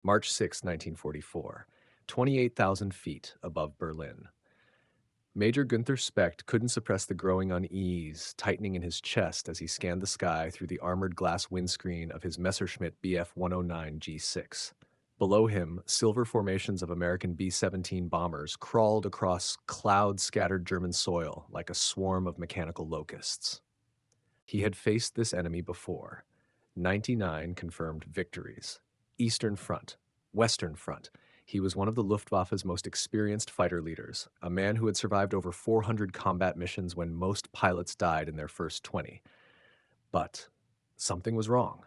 March 6, 1944, 28,000 feet above Berlin. Major Günther Specht couldn't suppress the growing unease tightening in his chest as he scanned the sky through the armored glass windscreen of his Messerschmitt Bf 109 G6. Below him, silver formations of American B-17 bombers crawled across cloud-scattered German soil like a swarm of mechanical locusts. He had faced this enemy before. 99 confirmed victories. Eastern Front, Western Front. He was one of the Luftwaffe's most experienced fighter leaders, a man who had survived over 400 combat missions when most pilots died in their first 20. But something was wrong.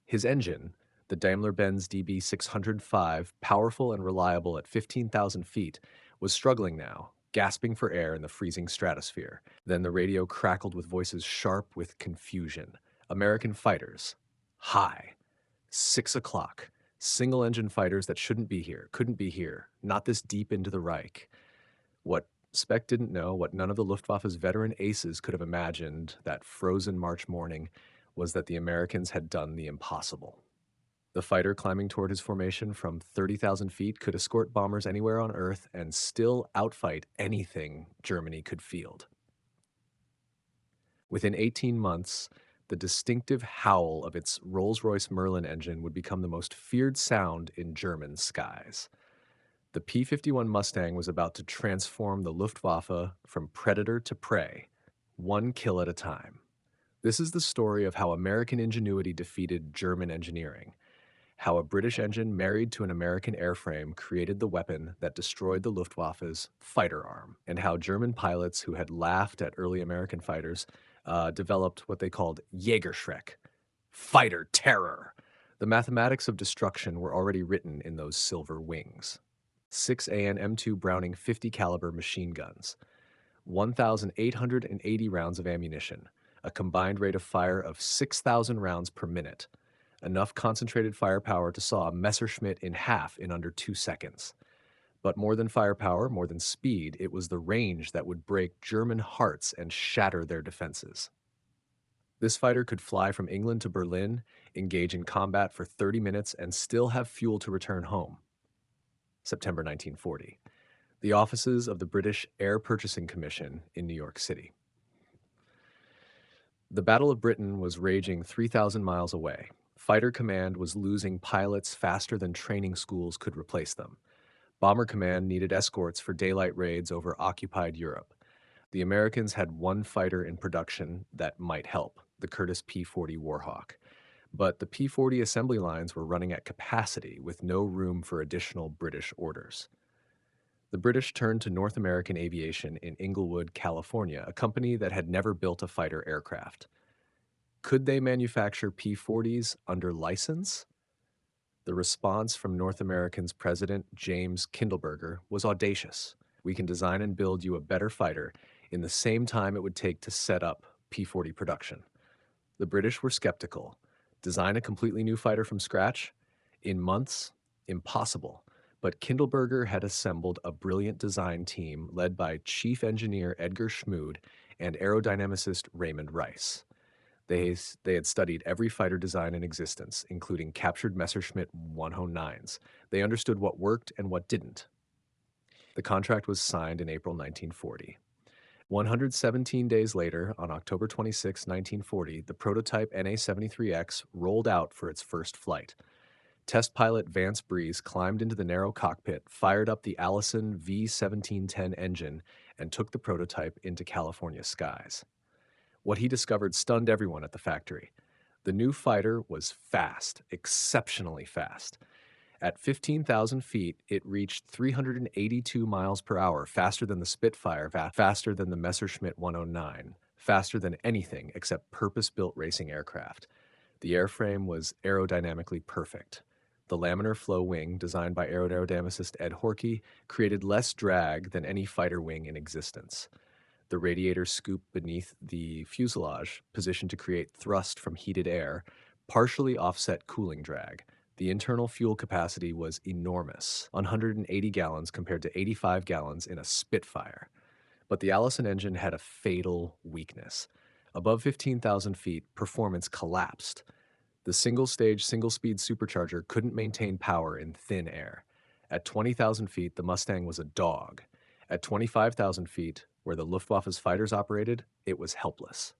His engine, the Daimler-Benz DB605, powerful and reliable at 15,000 feet, was struggling now, gasping for air in the freezing stratosphere. Then the radio crackled with voices sharp with confusion. American fighters. High. 6 o'clock. Single-engine fighters that shouldn't be here, couldn't be here, not this deep into the Reich. What Speck didn't know, what none of the Luftwaffe's veteran aces could have imagined that frozen March morning, was that the Americans had done the impossible. The fighter climbing toward his formation from 30,000 feet could escort bombers anywhere on Earth and still outfight anything Germany could field. Within 18 months, the distinctive howl of its Rolls-Royce Merlin engine would become the most feared sound in German skies. The P-51 Mustang was about to transform the Luftwaffe from predator to prey, one kill at a time. This is the story of how American ingenuity defeated German engineering, how a British engine married to an American airframe created the weapon that destroyed the Luftwaffe's fighter arm, and how German pilots who had laughed at early American fighters developed what they called Jägerschreck, fighter terror. The mathematics of destruction were already written in those silver wings. 6 AN M2 Browning 50 caliber machine guns, 1,880 rounds of ammunition, a combined rate of fire of 6,000 rounds per minute, enough concentrated firepower to saw a Messerschmitt in half in under 2 seconds. But more than firepower, more than speed, it was the range that would break German hearts and shatter their defenses. This fighter could fly from England to Berlin, engage in combat for 30 minutes, and still have fuel to return home. September 1940. The offices of the British Air Purchasing Commission in New York City. The Battle of Britain was raging 3,000 miles away. Fighter Command was losing pilots faster than training schools could replace them. Bomber Command needed escorts for daylight raids over occupied Europe. The Americans had one fighter in production that might help, the Curtiss P-40 Warhawk. But the P-40 assembly lines were running at capacity with no room for additional British orders. The British turned to North American Aviation in Inglewood, California, a company that had never built a fighter aircraft. Could they manufacture P-40s under license? The response from North American's President James Kindleberger was audacious. We can design and build you a better fighter in the same time it would take to set up P-40 production. The British were skeptical. Design a completely new fighter from scratch? In months? Impossible. But Kindleberger had assembled a brilliant design team led by Chief Engineer Edgar Schmood and aerodynamicist Raymond Rice. They had studied every fighter design in existence, including captured Messerschmitt 109s. They understood what worked and what didn't. The contract was signed in April 1940. 117 days later, on October 26, 1940, the prototype NA-73X rolled out for its first flight. Test pilot Vance Breeze climbed into the narrow cockpit, fired up the Allison V1710 engine, and took the prototype into California skies. What he discovered stunned everyone at the factory. The new fighter was fast, exceptionally fast. At 15,000 feet, it reached 382 miles per hour, faster than the Spitfire, faster than the Messerschmitt 109, faster than anything except purpose-built racing aircraft. The airframe was aerodynamically perfect. The laminar flow wing, designed by aerodynamicist Ed Horkey, created less drag than any fighter wing in existence. The radiator scoop beneath the fuselage, positioned to create thrust from heated air, partially offset cooling drag. The internal fuel capacity was enormous, 180 gallons compared to 85 gallons in a Spitfire. But the Allison engine had a fatal weakness. Above 15,000 feet, performance collapsed. The single-stage, single-speed supercharger couldn't maintain power in thin air. At 20,000 feet, the Mustang was a dog. At 25,000 feet, where the Luftwaffe's fighters operated, it was helpless.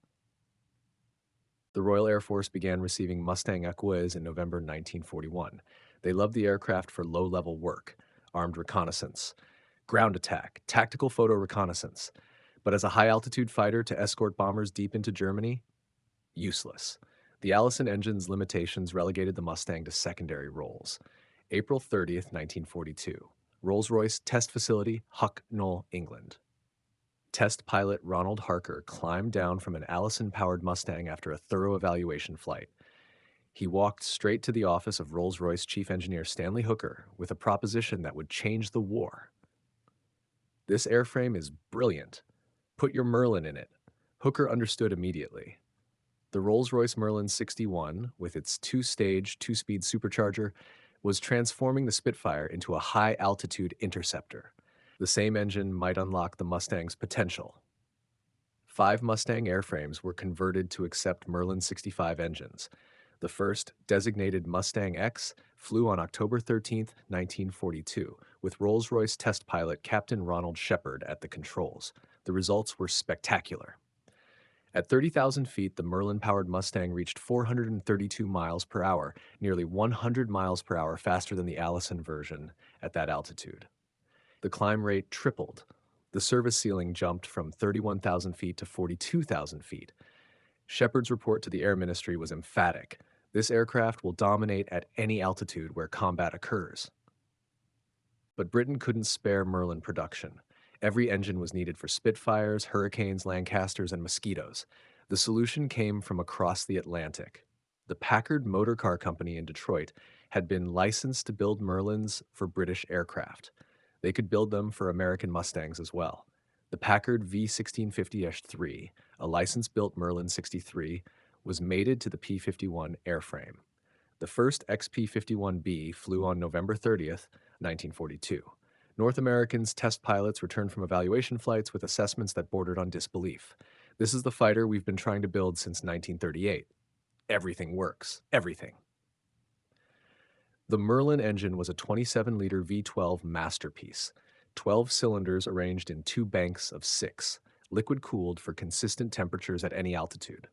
The Royal Air Force began receiving Mustang Equas in November 1941. They loved the aircraft for low-level work, armed reconnaissance, ground attack, tactical photo reconnaissance. But as a high-altitude fighter to escort bombers deep into Germany, useless. The Allison engine's limitations relegated the Mustang to secondary roles. April 30th, 1942. Rolls-Royce Test Facility, Hucknall, England. Test pilot Ronald Harker climbed down from an Allison-powered Mustang after a thorough evaluation flight. He walked straight to the office of Rolls-Royce Chief Engineer Stanley Hooker with a proposition that would change the war. "This airframe is brilliant. Put your Merlin in it." Hooker understood immediately. The Rolls-Royce Merlin 61, with its two-stage, two-speed supercharger, was transforming the Spitfire into a high-altitude interceptor. The same engine might unlock the Mustang's potential. 5 Mustang airframes were converted to accept Merlin 65 engines. The first, designated Mustang X, flew on October 13, 1942, with Rolls-Royce test pilot Captain Ronald Shepard at the controls. The results were spectacular. At 30,000 feet, the Merlin-powered Mustang reached 432 miles per hour, nearly 100 miles per hour faster than the Allison version at that altitude. The climb rate tripled. The service ceiling jumped from 31,000 feet to 42,000 feet. Shepard's report to the Air Ministry was emphatic. "This aircraft will dominate at any altitude where combat occurs." But Britain couldn't spare Merlin production. Every engine was needed for Spitfires, Hurricanes, Lancasters, and Mosquitoes. The solution came from across the Atlantic. The Packard Motor Car Company in Detroit had been licensed to build Merlins for British aircraft. They could build them for American Mustangs as well. The Packard V1650-3, a license-built Merlin 63, was mated to the P-51 airframe. The first XP-51B flew on November 30th, 1942. North Americans' test pilots returned from evaluation flights with assessments that bordered on disbelief. "This is the fighter we've been trying to build since 1938. Everything works. Everything." The Merlin engine was a 27-liter V12 masterpiece. 12 cylinders arranged in 2 banks of 6, liquid-cooled for consistent temperatures at any altitude.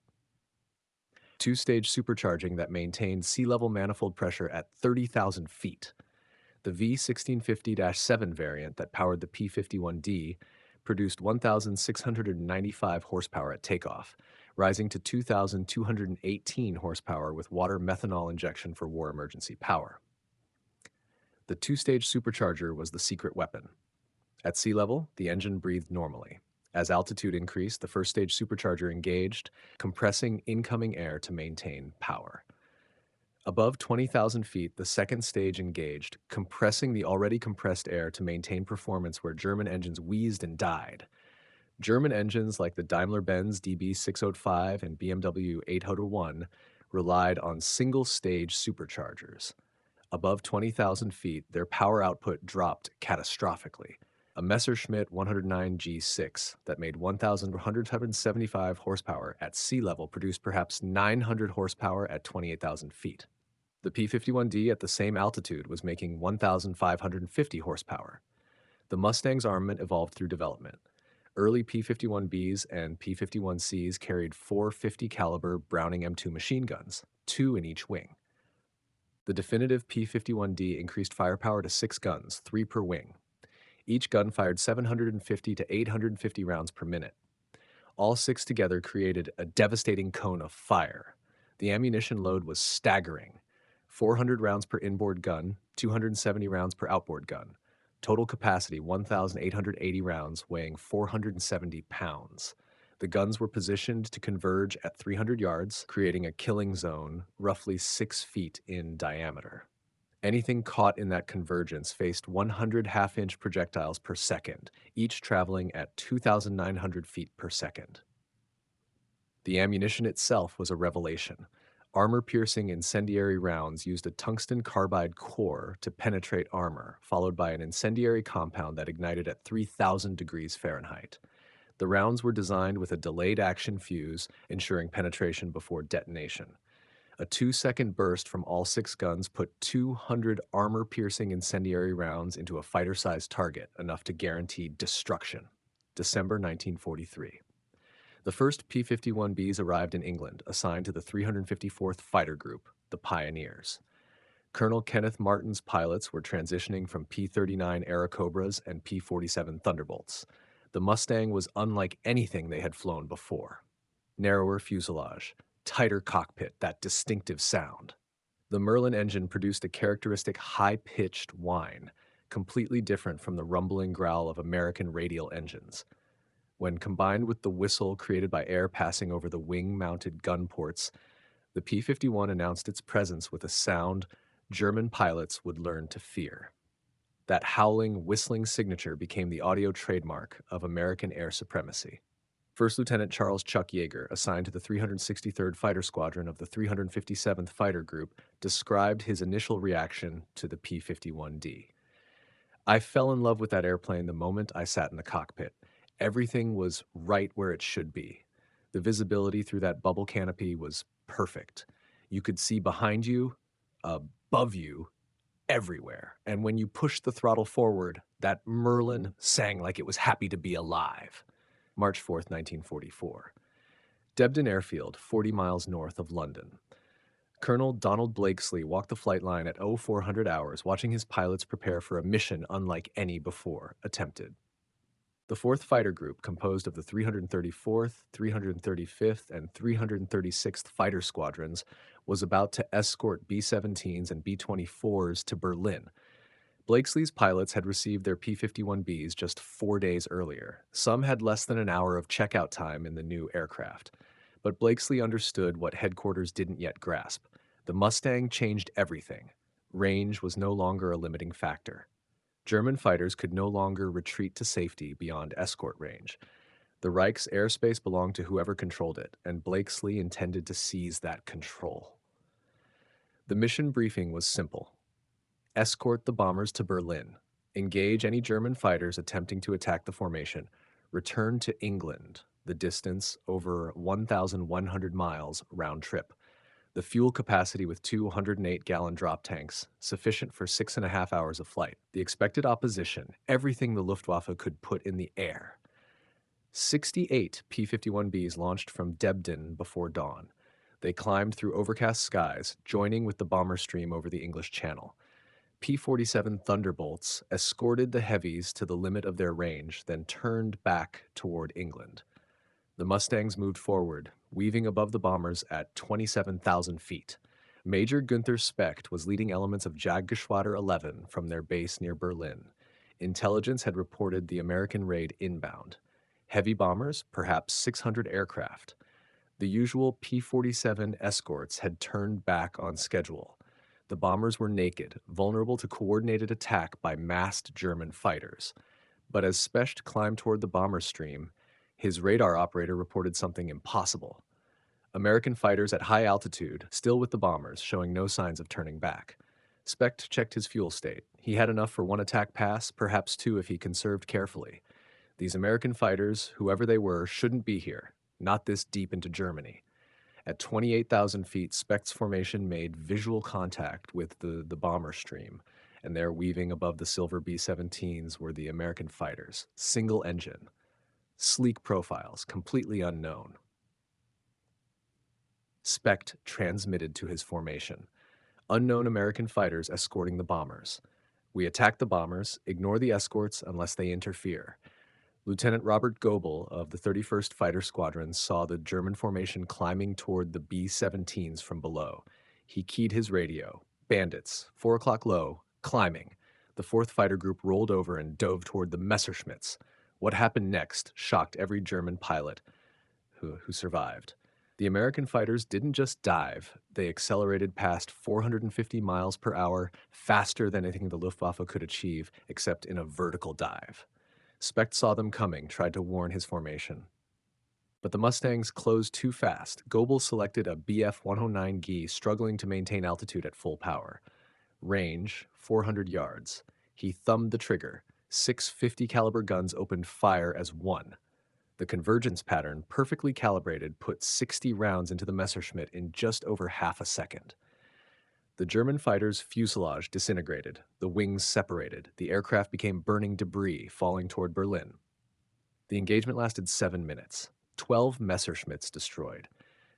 Two-stage supercharging that maintained sea-level manifold pressure at 30,000 feet. The V1650-7 variant that powered the P-51D produced 1,695 horsepower at takeoff, rising to 2,218 horsepower with water methanol injection for war emergency power. The two-stage supercharger was the secret weapon. At sea level, the engine breathed normally. As altitude increased, the first-stage supercharger engaged, compressing incoming air to maintain power. Above 20,000 feet, the second stage engaged, compressing the already compressed air to maintain performance where German engines wheezed and died. German engines like the Daimler-Benz DB605 and BMW 801 relied on single-stage superchargers. Above 20,000 feet, their power output dropped catastrophically. A Messerschmitt 109G6 that made 1,175 horsepower at sea level produced perhaps 900 horsepower at 28,000 feet. The P-51D at the same altitude was making 1,550 horsepower. The Mustang's armament evolved through development. Early P-51Bs and P-51Cs carried 4 50 caliber Browning M2 machine guns, 2 in each wing. The definitive P-51D increased firepower to 6 guns, 3 per wing. Each gun fired 750 to 850 rounds per minute. All 6 together created a devastating cone of fire. The ammunition load was staggering. 400 rounds per inboard gun, 270 rounds per outboard gun. Total capacity 1,880 rounds, weighing 470 pounds. The guns were positioned to converge at 300 yards, creating a killing zone roughly 6 feet in diameter. Anything caught in that convergence faced 100 half-inch projectiles per second, each traveling at 2,900 feet per second. The ammunition itself was a revelation. Armor-piercing incendiary rounds used a tungsten carbide core to penetrate armor, followed by an incendiary compound that ignited at 3,000 degrees Fahrenheit. The rounds were designed with a delayed action fuse, ensuring penetration before detonation. A 2-second burst from all 6 guns put 200 armor-piercing incendiary rounds into a fighter-sized target, enough to guarantee destruction. December 1943. The first P-51Bs arrived in England, assigned to the 354th Fighter Group, the Pioneers. Colonel Kenneth Martin's pilots were transitioning from P-39 Airacobras and P-47 Thunderbolts. The Mustang was unlike anything they had flown before. Narrower fuselage, tighter cockpit, that distinctive sound. The Merlin engine produced a characteristic high-pitched whine, completely different from the rumbling growl of American radial engines. When combined with the whistle created by air passing over the wing-mounted gun ports, the P-51 announced its presence with a sound German pilots would learn to fear. That howling, whistling signature became the audio trademark of American air supremacy. First Lieutenant Charles Chuck Yeager, assigned to the 363rd Fighter Squadron of the 357th Fighter Group, described his initial reaction to the P-51D. "I fell in love with that airplane the moment I sat in the cockpit. Everything was right where it should be. The visibility through that bubble canopy was perfect. You could see behind you, above you, everywhere. And when you pushed the throttle forward, that Merlin sang like it was happy to be alive." March 4th, 1944. Debden Airfield, 40 miles north of London. Colonel Donald Blakesley walked the flight line at 0400 hours, watching his pilots prepare for a mission unlike any before attempted. The 4th Fighter Group, composed of the 334th, 335th, and 336th Fighter Squadrons, was about to escort B-17s and B-24s to Berlin. Blakesley's pilots had received their P-51Bs just 4 days earlier. Some had less than an hour of checkout time in the new aircraft. But Blakesley understood what headquarters didn't yet grasp. The Mustang changed everything. Range was no longer a limiting factor. German fighters could no longer retreat to safety beyond escort range. The Reich's airspace belonged to whoever controlled it, and Blakesley intended to seize that control. The mission briefing was simple. Escort the bombers to Berlin. Engage any German fighters attempting to attack the formation. Return to England, the distance over 1,100 miles round trip. The fuel capacity with 208-gallon drop tanks, sufficient for 6.5 hours of flight. The expected opposition, everything the Luftwaffe could put in the air. 68 P-51Bs launched from Debden before dawn. They climbed through overcast skies, joining with the bomber stream over the English Channel. P-47 Thunderbolts escorted the heavies to the limit of their range, then turned back toward England. The Mustangs moved forward, weaving above the bombers at 27,000 feet. Major Günther Specht was leading elements of Jagdgeschwader 11 from their base near Berlin. Intelligence had reported the American raid inbound. Heavy bombers, perhaps 600 aircraft. The usual P-47 escorts had turned back on schedule. The bombers were naked, vulnerable to coordinated attack by massed German fighters. But as Specht climbed toward the bomber stream, his radar operator reported something impossible. American fighters at high altitude, still with the bombers, showing no signs of turning back. Specht checked his fuel state. He had enough for one attack pass, perhaps two if he conserved carefully. These American fighters, whoever they were, shouldn't be here, not this deep into Germany. At 28,000 feet, Specht's formation made visual contact with the bomber stream, and there, weaving above the silver B-17s, were the American fighters, single engine. Sleek profiles, completely unknown. Specht transmitted to his formation. Unknown American fighters escorting the bombers. We attack the bombers, ignore the escorts unless they interfere. Lieutenant Robert Goebel of the 31st Fighter Squadron saw the German formation climbing toward the B-17s from below. He keyed his radio. Bandits, 4 o'clock low, climbing. The 4th Fighter Group rolled over and dove toward the Messerschmitts. What happened next shocked every German pilot who survived. The American fighters didn't just dive, they accelerated past 450 miles per hour, faster than anything the Luftwaffe could achieve, except in a vertical dive. Specht saw them coming, tried to warn his formation. But the Mustangs closed too fast. Goebel selected a Bf-109G struggling to maintain altitude at full power. Range, 400 yards. He thumbed the trigger. 6 50-caliber guns opened fire as one. The convergence pattern, perfectly calibrated, put 60 rounds into the Messerschmitt in just over half a second. The German fighter's fuselage disintegrated, the wings separated, the aircraft became burning debris falling toward Berlin. The engagement lasted 7 minutes. 12 Messerschmitts destroyed.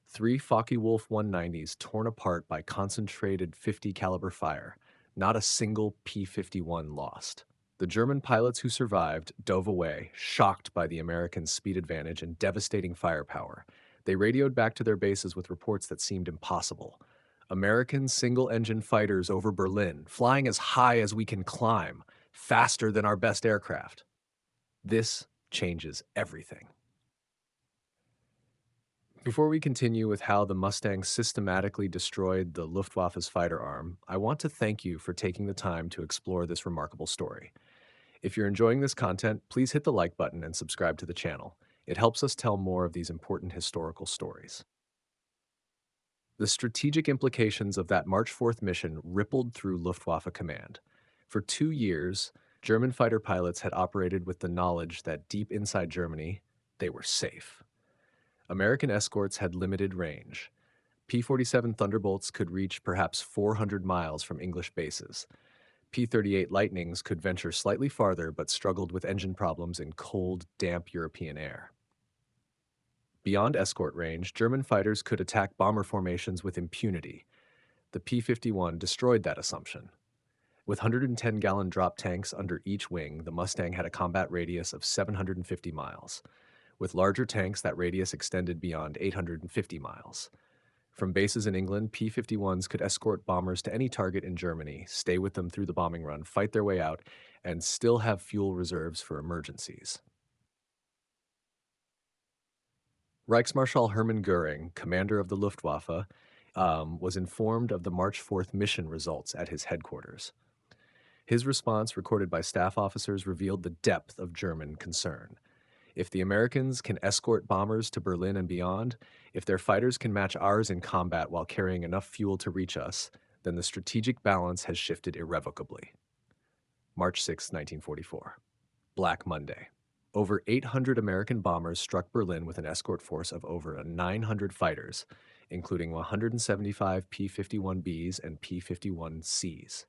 3 Focke-Wulf 190s torn apart by concentrated 50 caliber fire. Not a single P-51 lost. The German pilots who survived dove away, shocked by the Americans' speed advantage and devastating firepower. They radioed back to their bases with reports that seemed impossible. American single-engine fighters over Berlin, flying as high as we can climb, faster than our best aircraft. This changes everything. Before we continue with how the Mustangs systematically destroyed the Luftwaffe's fighter arm, I want to thank you for taking the time to explore this remarkable story. If you're enjoying this content, please hit the like button and subscribe to the channel. It helps us tell more of these important historical stories. The strategic implications of that March 4th mission rippled through Luftwaffe command. For 2 years, German fighter pilots had operated with the knowledge that deep inside Germany, they were safe. American escorts had limited range. P-47 Thunderbolts could reach perhaps 400 miles from English bases. P-38 Lightnings could venture slightly farther but struggled with engine problems in cold, damp European air. Beyond escort range, German fighters could attack bomber formations with impunity. The P-51 destroyed that assumption. With 110-gallon drop tanks under each wing, the Mustang had a combat radius of 750 miles. With larger tanks, that radius extended beyond 850 miles. From bases in England, P-51s could escort bombers to any target in Germany, stay with them through the bombing run, fight their way out, and still have fuel reserves for emergencies. Reichsmarschall Hermann Göring, commander of the Luftwaffe, was informed of the March 4th mission results at his headquarters. His response, recorded by staff officers, revealed the depth of German concern. If the Americans can escort bombers to Berlin and beyond, if their fighters can match ours in combat while carrying enough fuel to reach us, then the strategic balance has shifted irrevocably. March 6, 1944. Black Monday. Over 800 American bombers struck Berlin with an escort force of over 900 fighters, including 175 P-51Bs and P-51Cs.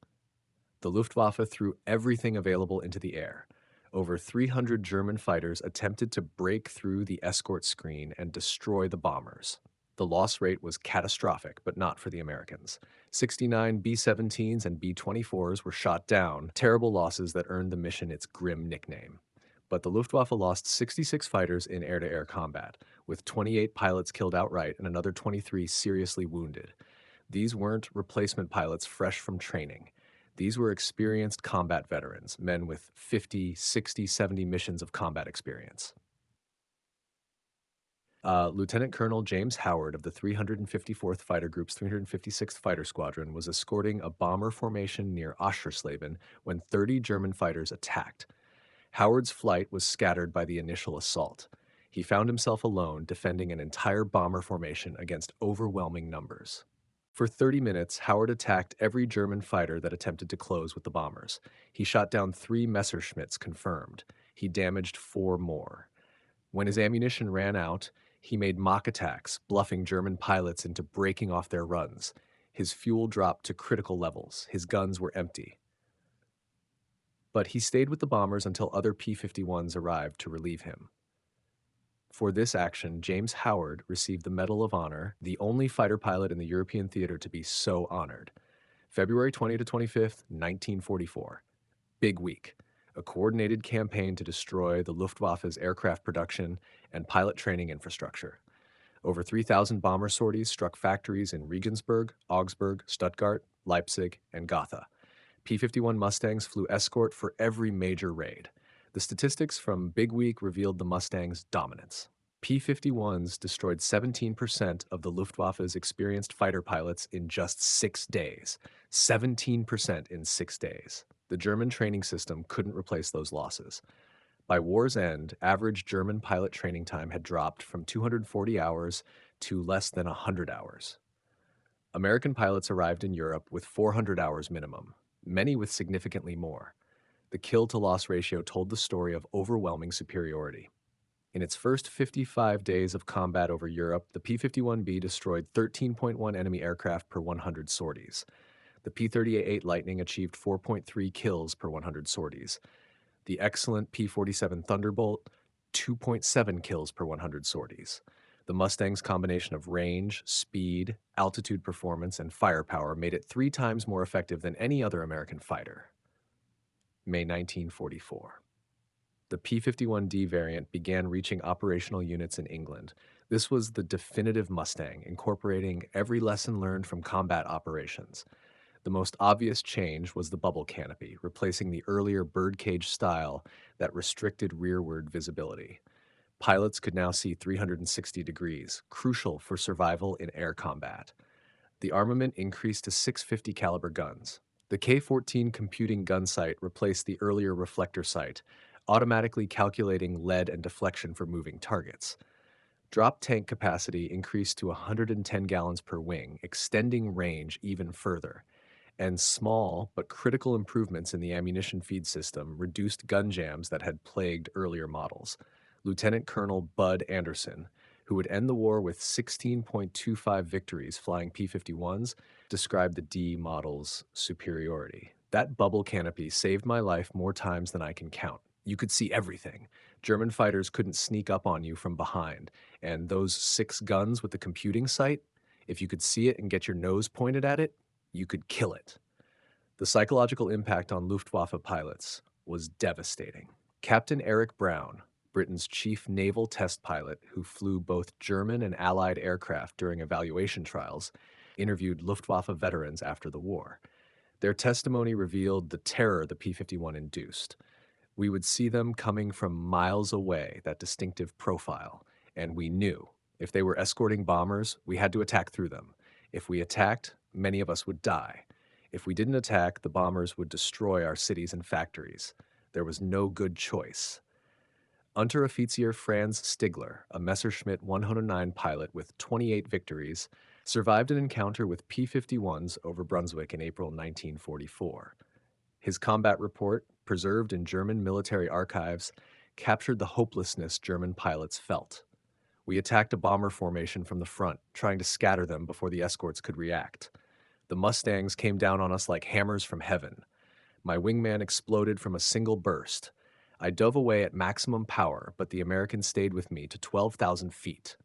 The Luftwaffe threw everything available into the air. Over 300 German fighters attempted to break through the escort screen and destroy the bombers. The loss rate was catastrophic, but not for the Americans. 69 B-17s and B-24s were shot down, terrible losses that earned the mission its grim nickname. But the Luftwaffe lost 66 fighters in air-to-air combat, with 28 pilots killed outright and another 23 seriously wounded. These weren't replacement pilots fresh from training. These were experienced combat veterans, men with 50, 60, 70 missions of combat experience. Lieutenant Colonel James Howard of the 354th Fighter Group's 356th Fighter Squadron was escorting a bomber formation near Oschersleben when 30 German fighters attacked. Howard's flight was scattered by the initial assault. He found himself alone defending an entire bomber formation against overwhelming numbers. For 30 minutes, Howard attacked every German fighter that attempted to close with the bombers. He shot down 3 Messerschmitts confirmed. He damaged 4 more. When his ammunition ran out, he made mock attacks, bluffing German pilots into breaking off their runs. His fuel dropped to critical levels. His guns were empty. But he stayed with the bombers until other P-51s arrived to relieve him. For this action, James Howard received the Medal of Honor, the only fighter pilot in the European theater to be so honored. February 20 to 25th, 1944. Big week. A coordinated campaign to destroy the Luftwaffe's aircraft production and pilot training infrastructure. Over 3,000 bomber sorties struck factories in Regensburg, Augsburg, Stuttgart, Leipzig, and Gotha. P-51 Mustangs flew escort for every major raid. The statistics from Big Week revealed the Mustangs' dominance. P-51s destroyed 17% of the Luftwaffe's experienced fighter pilots in just 6 days. 17% in 6 days. The German training system couldn't replace those losses. By war's end, average German pilot training time had dropped from 240 hours to less than 100 hours. American pilots arrived in Europe with 400 hours minimum, many with significantly more. The kill-to-loss ratio told the story of overwhelming superiority. In its first 55 days of combat over Europe, the P-51B destroyed 13.1 enemy aircraft per 100 sorties. The P-38 Lightning achieved 4.3 kills per 100 sorties. The excellent P-47 Thunderbolt, 2.7 kills per 100 sorties. The Mustang's combination of range, speed, altitude performance, and firepower made it 3 times more effective than any other American fighter. May 1944. The P-51D variant began reaching operational units in England. This was the definitive Mustang, incorporating every lesson learned from combat operations. The most obvious change was the bubble canopy, replacing the earlier birdcage style that restricted rearward visibility. Pilots could now see 360 degrees, crucial for survival in air combat. The armament increased to 650 caliber guns. The K-14 computing gun sight replaced the earlier reflector sight, automatically calculating lead and deflection for moving targets. Drop tank capacity increased to 110 gallons per wing, extending range even further. And small but critical improvements in the ammunition feed system reduced gun jams that had plagued earlier models. Lieutenant Colonel Bud Anderson, who would end the war with 16.25 victories flying P-51s, described the D model's superiority. That bubble canopy saved my life more times than I can count. You could see everything. German fighters couldn't sneak up on you from behind. And those 6 guns with the computing sight, if you could see it and get your nose pointed at it, you could kill it. The psychological impact on Luftwaffe pilots was devastating. Captain Eric Brown, Britain's chief naval test pilot who flew both German and Allied aircraft during evaluation trials, interviewed Luftwaffe veterans after the war. Their testimony revealed the terror the P-51 induced. We would see them coming from miles away, that distinctive profile, and we knew if they were escorting bombers, we had to attack through them. If we attacked, many of us would die. If we didn't attack, the bombers would destroy our cities and factories. There was no good choice. Unteroffizier Franz Stigler, a Messerschmitt 109 pilot with 28 victories, survived an encounter with P-51s over Brunswick in April 1944. His combat report, preserved in German military archives, captured the hopelessness German pilots felt. We attacked a bomber formation from the front, trying to scatter them before the escorts could react. The Mustangs came down on us like hammers from heaven. My wingman exploded from a single burst. I dove away at maximum power, but the American stayed with me to 12,000 feet.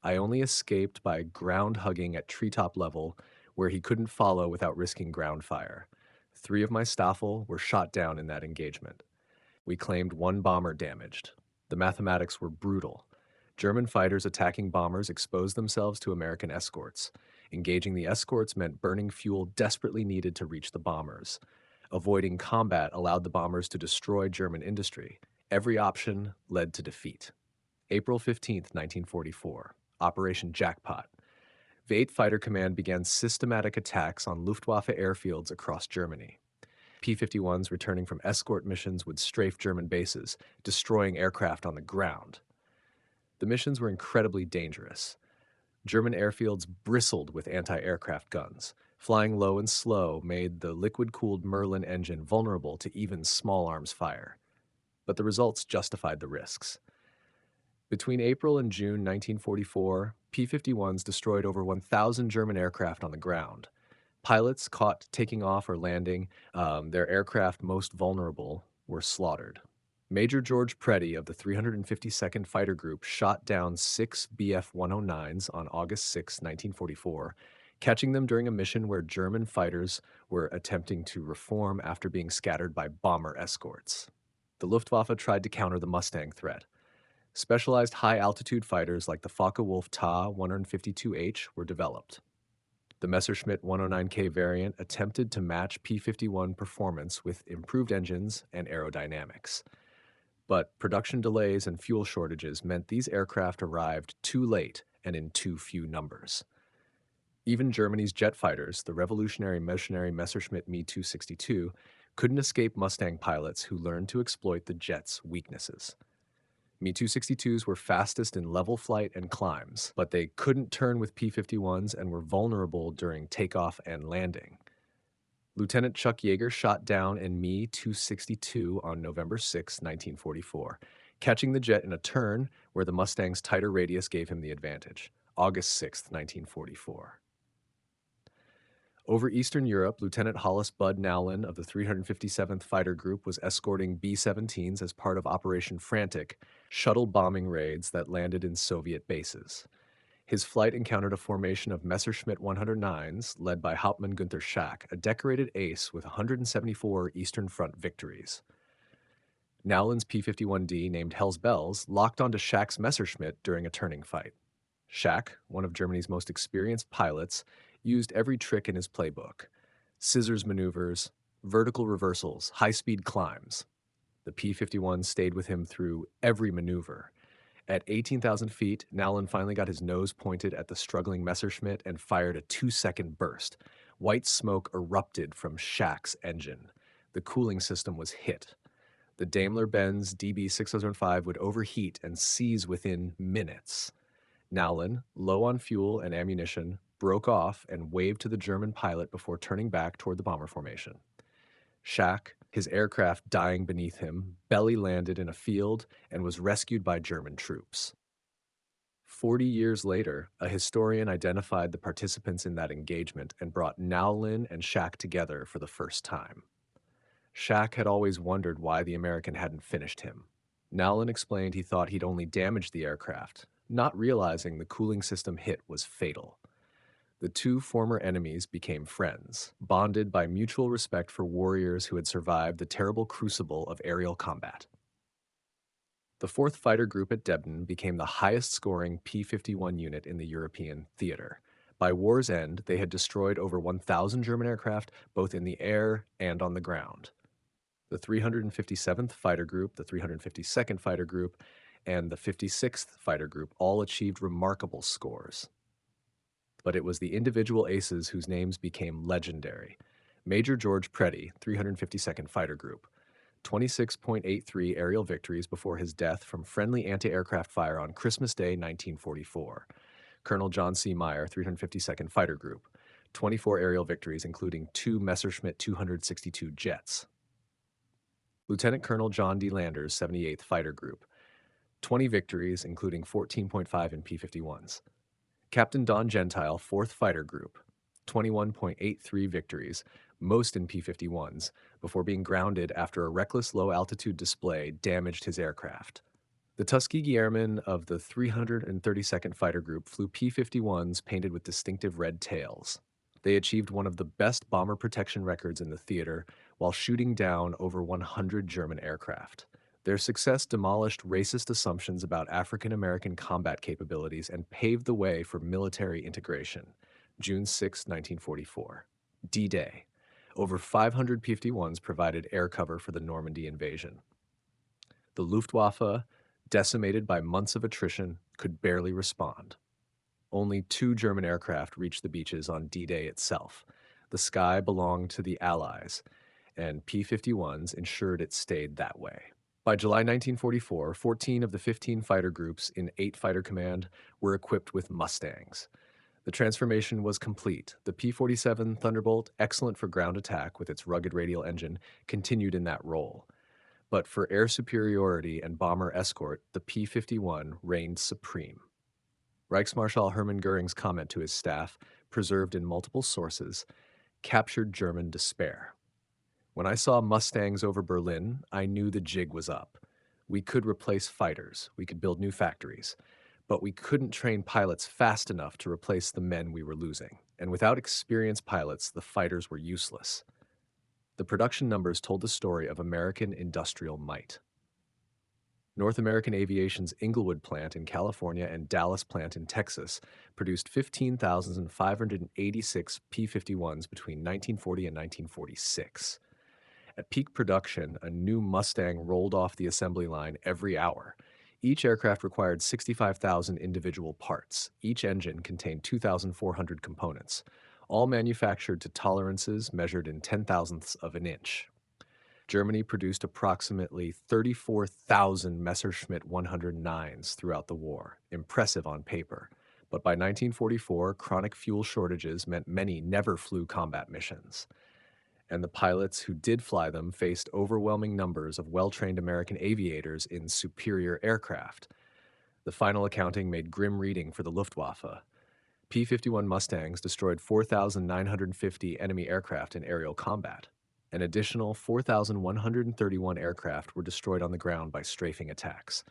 I only escaped by ground hugging at treetop level, where he couldn't follow without risking ground fire. 3 of my Staffel were shot down in that engagement. We claimed 1 bomber damaged. The mathematics were brutal. German fighters attacking bombers exposed themselves to American escorts. Engaging the escorts meant burning fuel desperately needed to reach the bombers. Avoiding combat allowed the bombers to destroy German industry. Every option led to defeat. April 15, 1944. Operation Jackpot. The 8th Fighter Command began systematic attacks on Luftwaffe airfields across Germany. P-51s returning from escort missions would strafe German bases, destroying aircraft on the ground. The missions were incredibly dangerous. German airfields bristled with anti-aircraft guns. Flying low and slow made the liquid-cooled Merlin engine vulnerable to even small arms fire. But the results justified the risks. Between April and June 1944, P-51s destroyed over 1,000 German aircraft on the ground. Pilots caught taking off or landing, their aircraft most vulnerable, were slaughtered. Major George Preddy of the 352nd Fighter Group shot down 6 Bf-109s on August 6, 1944, catching them during a mission where German fighters were attempting to reform after being scattered by bomber escorts. The Luftwaffe tried to counter the Mustang threat. Specialized high-altitude fighters like the Focke-Wulf Ta 152H were developed. The Messerschmitt 109K variant attempted to match P-51 performance with improved engines and aerodynamics. But production delays and fuel shortages meant these aircraft arrived too late and in too few numbers. Even Germany's jet fighters, the revolutionary missionary Messerschmitt Me-262, couldn't escape Mustang pilots who learned to exploit the jet's weaknesses. Me-262s were fastest in level flight and climbs, but they couldn't turn with P-51s and were vulnerable during takeoff and landing. Lieutenant Chuck Yeager shot down a Me-262 on November 6, 1944. catching the jet in a turn where the Mustang's tighter radius gave him the advantage. August 6, 1944. Over Eastern Europe, Lieutenant Hollis Bud Nowlin of the 357th Fighter Group was escorting B-17s as part of Operation Frantic, shuttle bombing raids that landed in Soviet bases. His flight encountered a formation of Messerschmitt 109s, led by Hauptmann Günther Specht, a decorated ace with 174 Eastern Front victories. Nowlin's P-51D, named Hell's Bells, locked onto Specht's Messerschmitt during a turning fight. Specht, one of Germany's most experienced pilots, used every trick in his playbook: scissors maneuvers, vertical reversals, high-speed climbs. The P-51 stayed with him through every maneuver. At 18,000 feet, Nowlin finally got his nose pointed at the struggling Messerschmitt and fired a 2-second burst. White smoke erupted from Specht's engine. The cooling system was hit. The Daimler-Benz DB6005 would overheat and seize within minutes. Nowlin, low on fuel and ammunition, broke off and waved to the German pilot before turning back toward the bomber formation. Specht, his aircraft dying beneath him, belly landed in a field and was rescued by German troops. 40 years later, a historian identified the participants in that engagement and brought Nowlin and Specht together for the first time. Specht had always wondered why the American hadn't finished him. Nowlin explained he thought he'd only damaged the aircraft, not realizing the cooling system hit was fatal. The two former enemies became friends, bonded by mutual respect for warriors who had survived the terrible crucible of aerial combat. The 4th Fighter Group at Debden became the highest-scoring P-51 unit in the European theater. By war's end, they had destroyed over 1,000 German aircraft, both in the air and on the ground. The 357th Fighter Group, the 352nd Fighter Group, and the 56th Fighter Group all achieved remarkable scores. But it was the individual aces whose names became legendary. Major George Preddy, 352nd Fighter Group, 26.83 aerial victories before his death from friendly anti-aircraft fire on Christmas Day, 1944. Colonel John C. Meyer, 352nd Fighter Group, 24 aerial victories, including 2 Messerschmitt 262 jets. Lieutenant Colonel John D. Landers, 78th Fighter Group, 20 victories, including 14.5 in P-51s. Captain Don Gentile, 4th Fighter Group, 21.83 victories, most in P-51s, before being grounded after a reckless low-altitude display damaged his aircraft. The Tuskegee Airmen of the 332nd Fighter Group flew P-51s painted with distinctive red tails. They achieved one of the best bomber protection records in the theater while shooting down over 100 German aircraft. Their success demolished racist assumptions about African American combat capabilities and paved the way for military integration. June 6, 1944. D-Day. Over 500 P-51s provided air cover for the Normandy invasion. The Luftwaffe, decimated by months of attrition, could barely respond. Only 2 German aircraft reached the beaches on D-Day itself. The sky belonged to the Allies, and P-51s ensured it stayed that way. By July 1944, 14 of the 15 fighter groups in 8 Fighter Command were equipped with Mustangs. The transformation was complete. The P-47 Thunderbolt, excellent for ground attack with its rugged radial engine, continued in that role. But for air superiority and bomber escort, the P-51 reigned supreme. Reichsmarschall Hermann Göring's comment to his staff, preserved in multiple sources, captured German despair. When I saw Mustangs over Berlin, I knew the jig was up. We could replace fighters, we could build new factories, but we couldn't train pilots fast enough to replace the men we were losing. And without experienced pilots, the fighters were useless. The production numbers told the story of American industrial might. North American Aviation's Inglewood plant in California and Dallas plant in Texas produced 15,586 P-51s between 1940 and 1946. At peak production, a new Mustang rolled off the assembly line every hour. Each aircraft required 65,000 individual parts. Each engine contained 2,400 components, all manufactured to tolerances measured in 10,000ths of an inch. Germany produced approximately 34,000 Messerschmitt 109s throughout the war, impressive on paper. But by 1944, chronic fuel shortages meant many never flew combat missions. and the pilots who did fly them faced overwhelming numbers of well-trained American aviators in superior aircraft. The final accounting made grim reading for the Luftwaffe. P-51 Mustangs destroyed 4,950 enemy aircraft in aerial combat. An additional 4,131 aircraft were destroyed on the ground by strafing attacks.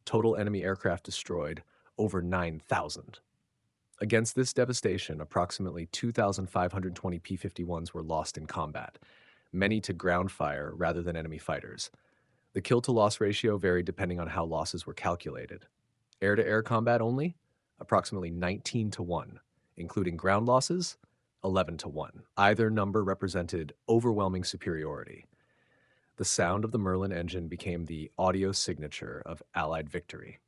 Total enemy aircraft destroyed, over 9,000. Against this devastation, approximately 2,520 P-51s were lost in combat, many to ground fire rather than enemy fighters. The kill-to-loss ratio varied depending on how losses were calculated. Air-to-air combat only, approximately 19 to 1, including ground losses, 11 to 1. Either number represented overwhelming superiority. The sound of the Merlin engine became the audio signature of Allied victory.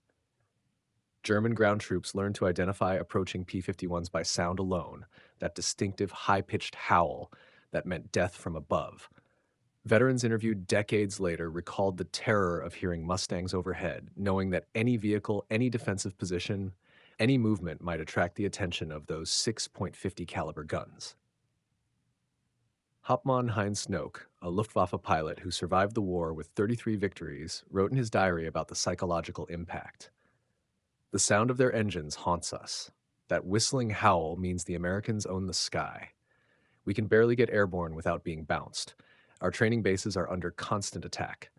German ground troops learned to identify approaching P-51s by sound alone, that distinctive high-pitched howl that meant death from above. Veterans interviewed decades later recalled the terror of hearing Mustangs overhead, knowing that any vehicle, any defensive position, any movement might attract the attention of those 6.50 caliber guns. Hauptmann Heinz Snoke, a Luftwaffe pilot who survived the war with 33 victories, wrote in his diary about the psychological impact. The sound of their engines haunts us. That whistling howl means the Americans own the sky. We can barely get airborne without being bounced. Our training bases are under constant attack.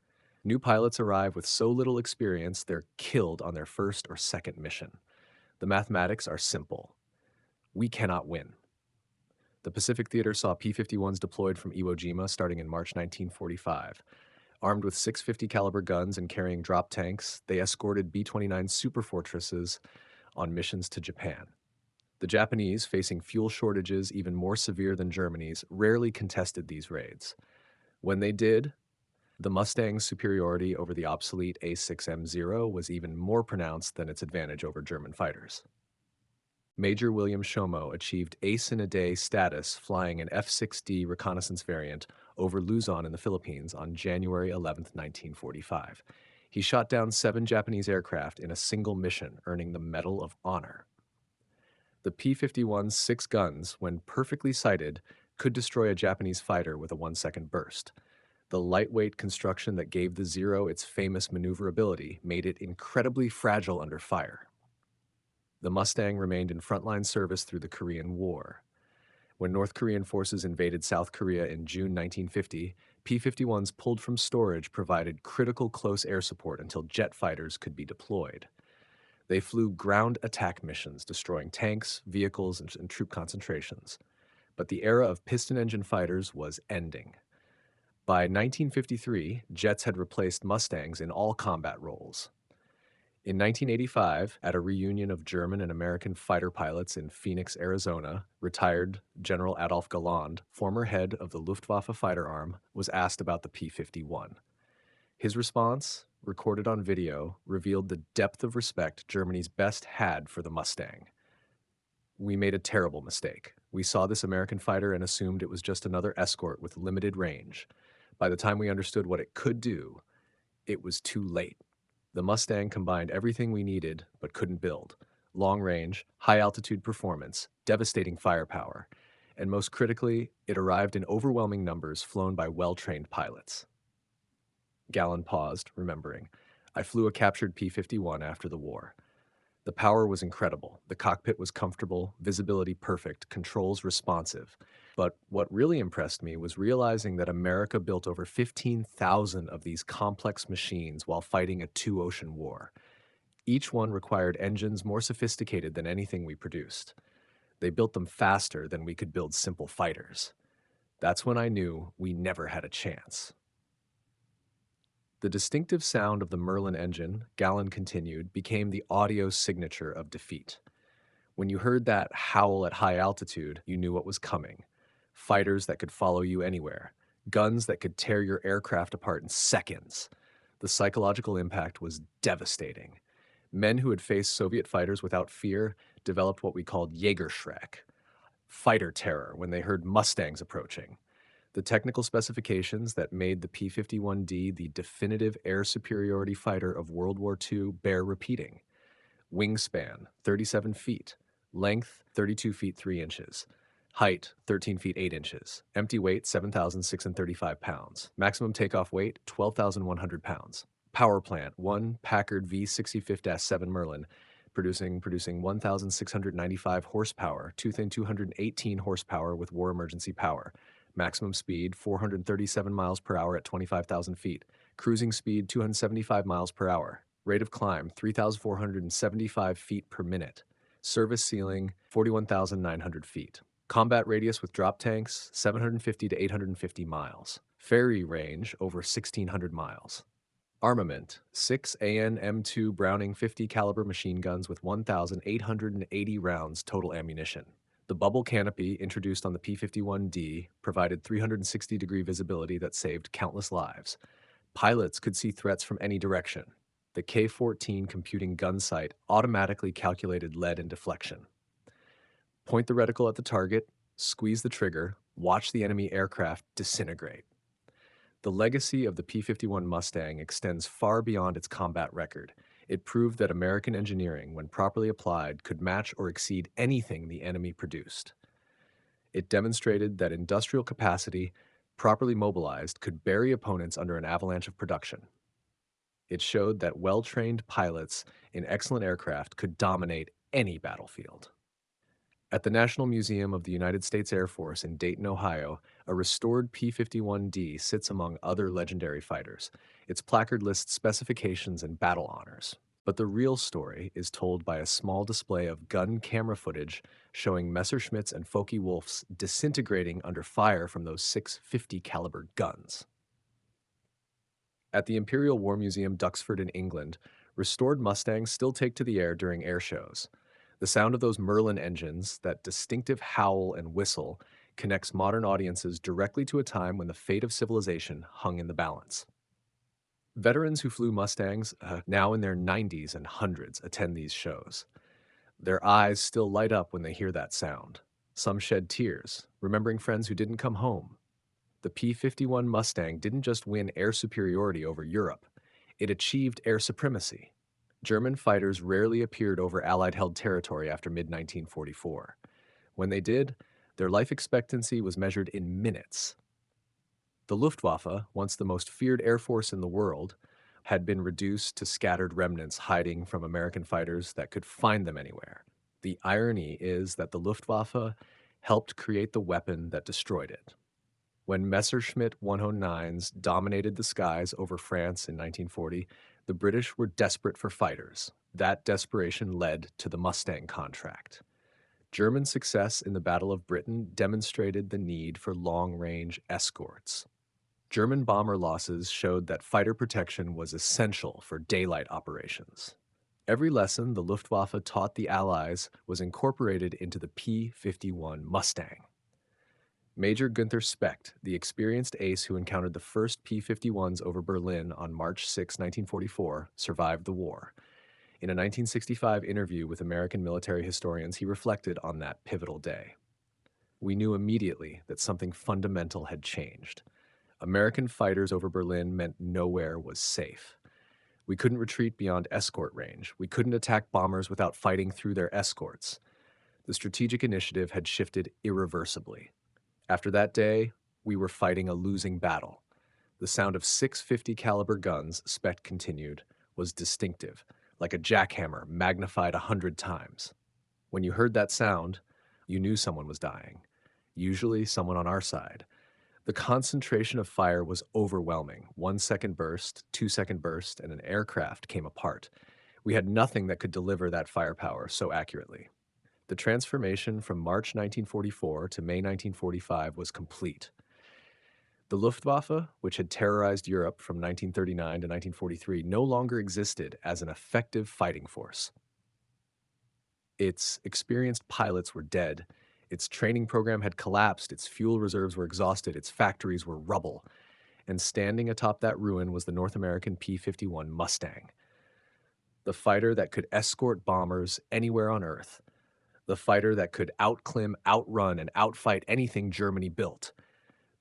New pilots arrive with so little experience, they're killed on their first or second mission. The mathematics are simple. We cannot win. The Pacific Theater saw P-51s deployed from Iwo Jima starting in March 1945. Armed with 650 caliber guns and carrying drop tanks, they escorted B-29 superfortresses on missions to Japan. The Japanese, facing fuel shortages even more severe than Germany's, rarely contested these raids. When they did, the Mustang's superiority over the obsolete A6M0 was even more pronounced than its advantage over German fighters. Major William Shomo achieved ace-in-a-day status flying an F-6D reconnaissance variant over Luzon in the Philippines on January 11, 1945. He shot down 7 Japanese aircraft in a single mission, earning the Medal of Honor. The P-51's 6 guns, when perfectly sighted, could destroy a Japanese fighter with a 1-second burst. The lightweight construction that gave the Zero its famous maneuverability made it incredibly fragile under fire. The Mustang remained in frontline service through the Korean War. When North Korean forces invaded South Korea in June 1950, P-51s pulled from storage provided critical close air support until jet fighters could be deployed. They flew ground attack missions, destroying tanks, vehicles, and troop concentrations. But the era of piston-engine fighters was ending. By 1953, jets had replaced Mustangs in all combat roles. In 1985, at a reunion of German and American fighter pilots in Phoenix, Arizona, retired General Adolf Galland, former head of the Luftwaffe fighter arm, was asked about the P-51. His response, recorded on video, revealed the depth of respect Germany's best had for the Mustang. "We made a terrible mistake. We saw this American fighter and assumed it was just another escort with limited range. By the time we understood what it could do, it was too late. The Mustang combined everything we needed but couldn't build: long range, high altitude performance, devastating firepower, and most critically, it arrived in overwhelming numbers flown by well-trained pilots." Galland paused, remembering. "I flew a captured P-51 after the war. The power was incredible. The cockpit was comfortable, visibility perfect, controls responsive. But what really impressed me was realizing that America built over 15,000 of these complex machines while fighting a 2-ocean war. Each one required engines more sophisticated than anything we produced. They built them faster than we could build simple fighters. That's when I knew we never had a chance." The distinctive sound of the Merlin engine, Galland continued, became the audio signature of defeat. When you heard that howl at high altitude, you knew what was coming. Fighters that could follow you anywhere. Guns that could tear your aircraft apart in seconds. The psychological impact was devastating. Men who had faced Soviet fighters without fear developed what we called Jägerschreck, fighter terror, when they heard Mustangs approaching. The technical specifications that made the P-51D the definitive air superiority fighter of World War II bear repeating. Wingspan, 37 feet. Length, 32 feet 3 inches. Height, 13 feet 8 inches. Empty weight, 7,635 pounds. Maximum takeoff weight, 12,100 pounds. Power plant, 1 Packard V65-7 Merlin, producing 1,695 horsepower, 218 horsepower with war emergency power. Maximum speed, 437 miles per hour at 25,000 feet. Cruising speed, 275 miles per hour. Rate of climb, 3,475 feet per minute. Service ceiling, 41,900 feet. Combat radius with drop tanks, 750 to 850 miles. Ferry range, over 1,600 miles. Armament, 6 AN M2 Browning 50 caliber machine guns with 1,880 rounds total ammunition. The bubble canopy introduced on the P-51D provided 360-degree visibility that saved countless lives. Pilots could see threats from any direction. The K-14 computing gun sight automatically calculated lead and deflection. Point the reticle at the target, squeeze the trigger, watch the enemy aircraft disintegrate. The legacy of the P-51 Mustang extends far beyond its combat record. It proved that American engineering, when properly applied, could match or exceed anything the enemy produced. It demonstrated that industrial capacity, properly mobilized, could bury opponents under an avalanche of production. It showed that well-trained pilots in excellent aircraft could dominate any battlefield. At the National Museum of the United States Air Force in Dayton, Ohio, a restored P-51D sits among other legendary fighters. Its placard lists specifications and battle honors. But the real story is told by a small display of gun camera footage showing Messerschmitts and Focke-Wulfs disintegrating under fire from those 650 caliber guns. At the Imperial War Museum, Duxford in England, restored Mustangs still take to the air during air shows. The sound of those Merlin engines, that distinctive howl and whistle, connects modern audiences directly to a time when the fate of civilization hung in the balance. Veterans who flew Mustangs, now in their 90s and hundreds, attend these shows. Their eyes still light up when they hear that sound. Some shed tears, remembering friends who didn't come home. The P-51 Mustang didn't just win air superiority over Europe, it achieved air supremacy. German fighters rarely appeared over Allied-held territory after mid-1944. When they did, their life expectancy was measured in minutes. The Luftwaffe, once the most feared air force in the world, had been reduced to scattered remnants hiding from American fighters that could find them anywhere. The irony is that the Luftwaffe helped create the weapon that destroyed it. When Messerschmitt 109s dominated the skies over France in 1940, the British were desperate for fighters. That desperation led to the Mustang contract. German success in the Battle of Britain demonstrated the need for long-range escorts. German bomber losses showed that fighter protection was essential for daylight operations. Every lesson the Luftwaffe taught the Allies was incorporated into the P-51 Mustang. Major Günther Specht, the experienced ace who encountered the first P-51s over Berlin on March 6, 1944, survived the war. In a 1965 interview with American military historians, he reflected on that pivotal day. We knew immediately that something fundamental had changed. American fighters over Berlin meant nowhere was safe. We couldn't retreat beyond escort range. We couldn't attack bombers without fighting through their escorts. The strategic initiative had shifted irreversibly. After that day, we were fighting a losing battle. The sound of 650 caliber guns, Specht continued, was distinctive, like a jackhammer magnified 100 times. When you heard that sound, you knew someone was dying, usually someone on our side. The concentration of fire was overwhelming. 1-second burst, 2-second burst, and an aircraft came apart. We had nothing that could deliver that firepower so accurately. The transformation from March 1944 to May 1945 was complete. The Luftwaffe, which had terrorized Europe from 1939 to 1943, no longer existed as an effective fighting force. Its experienced pilots were dead. Its training program had collapsed, its fuel reserves were exhausted, its factories were rubble. And standing atop that ruin was the North American P-51 Mustang, the fighter that could escort bombers anywhere on Earth, the fighter that could outclimb, outrun, and outfight anything Germany built,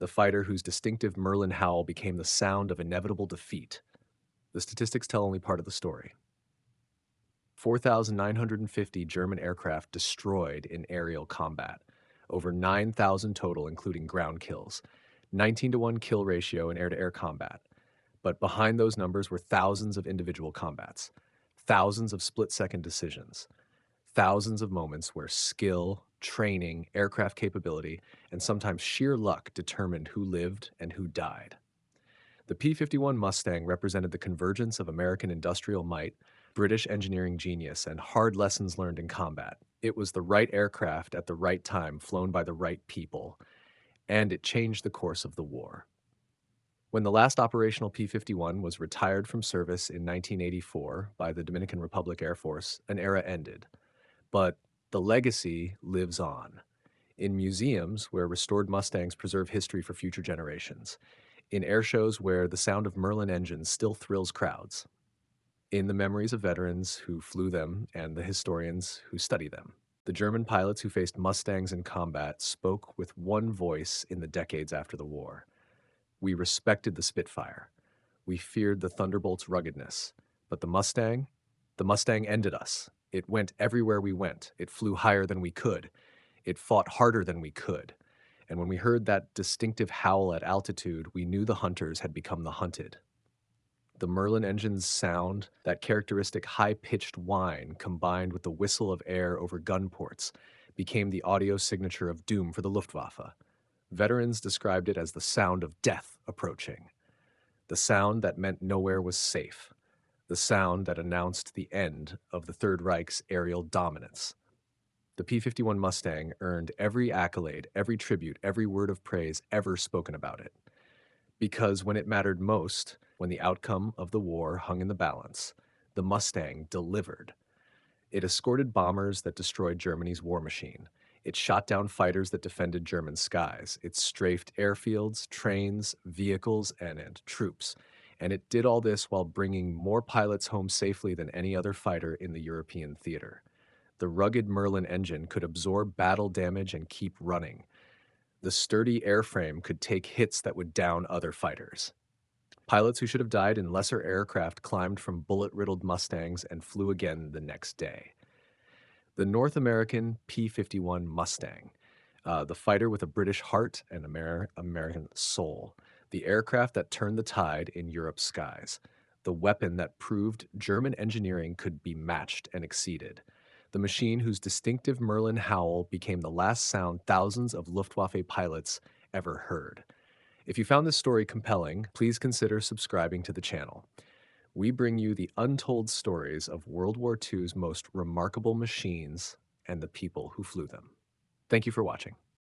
the fighter whose distinctive Merlin howl became the sound of inevitable defeat. The statistics tell only part of the story. 4,950 German aircraft destroyed in aerial combat, over 9,000 total, including ground kills, 19-to-1 kill ratio in air-to-air combat. But behind those numbers were thousands of individual combats, thousands of split-second decisions, thousands of moments where skill, training, aircraft capability, and sometimes sheer luck determined who lived and who died. The P-51 Mustang represented the convergence of American industrial might, British engineering genius, and hard lessons learned in combat. It was the right aircraft at the right time, flown by the right people, and it changed the course of the war. When the last operational P-51 was retired from service in 1984 by the Dominican Republic Air Force, an era ended. But the legacy lives on. In museums where restored Mustangs preserve history for future generations. In air shows where the sound of Merlin engines still thrills crowds. In the memories of veterans who flew them and the historians who study them. The German pilots who faced Mustangs in combat spoke with one voice in the decades after the war. We respected the Spitfire. We feared the Thunderbolt's ruggedness. But the Mustang ended us. It went everywhere we went. It flew higher than we could. It fought harder than we could. And when we heard that distinctive howl at altitude, we knew the hunters had become the hunted. The Merlin engine's sound, that characteristic high-pitched whine combined with the whistle of air over gun ports, became the audio signature of doom for the Luftwaffe. Veterans described it as the sound of death approaching. The sound that meant nowhere was safe. The sound that announced the end of the Third Reich's aerial dominance. The P-51 Mustang earned every accolade, every tribute, every word of praise ever spoken about it. Because when it mattered most, when the outcome of the war hung in the balance, the Mustang delivered. It escorted bombers that destroyed Germany's war machine. It shot down fighters that defended German skies. It strafed airfields, trains, vehicles, and troops. And it did all this while bringing more pilots home safely than any other fighter in the European theater. The rugged Merlin engine could absorb battle damage and keep running. The sturdy airframe could take hits that would down other fighters. Pilots who should have died in lesser aircraft climbed from bullet-riddled Mustangs and flew again the next day. The North American P-51 Mustang, the fighter with a British heart and American soul, the aircraft that turned the tide in Europe's skies, the weapon that proved German engineering could be matched and exceeded, the machine whose distinctive Merlin howl became the last sound thousands of Luftwaffe pilots ever heard. If you found this story compelling, please consider subscribing to the channel. We bring you the untold stories of World War II's most remarkable machines and the people who flew them. Thank you for watching.